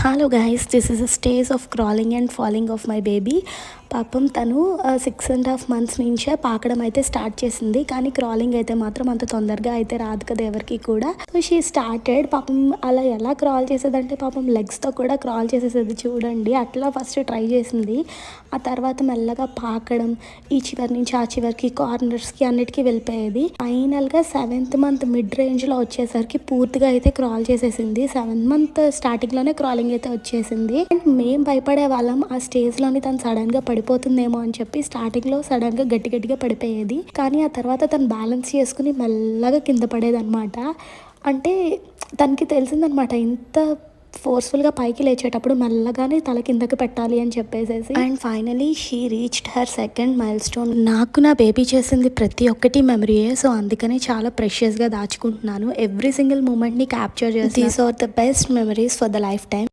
Hello guys, this is a stage of crawling and falling of my baby. పాపం తను 6.5 months నుంచే పాకడం అయితే start చేసింది. కానీ క్రాలింగ్ అయితే మాత్రం అంత తొందరగా అయితే రాదు కదా ఎవరికి కూడా. So she started. పాపం అలా ఎలా క్రాల్ చేసేదంటే పాపం లెగ్స్తో కూడా క్రాల్ చేసేసేది చూడండి. అట్లా ఫస్ట్ ట్రై చేసింది. ఆ తర్వాత మెల్లగా పాకడం, ఈ చివరి నుంచి ఆ చివరికి కార్నర్స్కి అన్నిటికీ వెళ్ళిపోయేది. ఫైనల్గా 7th month మిడ్ రేంజ్లో వచ్చేసరికి పూర్తిగా అయితే క్రాల్ చేసేసింది. 7th month స్టార్టింగ్లోనే క్రాలింగ్ అయితే వచ్చేసింది. అండ్ మేము భయపడే వాళ్ళం ఆ స్టేజ్లోని తను సడన్గా పడిపోతుందేమో అని చెప్పి. స్టార్టింగ్లో సడన్గా గట్టిగా పడిపోయేది. కానీ ఆ తర్వాత తను బ్యాలెన్స్ చేసుకుని మెల్లగా కింద పడేది అనమాట. అంటే తనకి తెలిసిందనమాట ఇంత ఫోర్స్ఫుల్గా పైకి లేచేటప్పుడు మెల్లగానే తల కిందకి పెట్టాలి అని చెప్పేసేసి. And finally she reached her second mile stone. నాకు నా బేబీ చేసింది ప్రతి ఒక్కటి మెమరీయే. సో అందుకనే చాలా ప్రెషియస్గా దాచుకుంటున్నాను. ఎవ్రీ సింగిల్ మూమెంట్ని క్యాప్చర్ చేసి these are the best memories for the life time.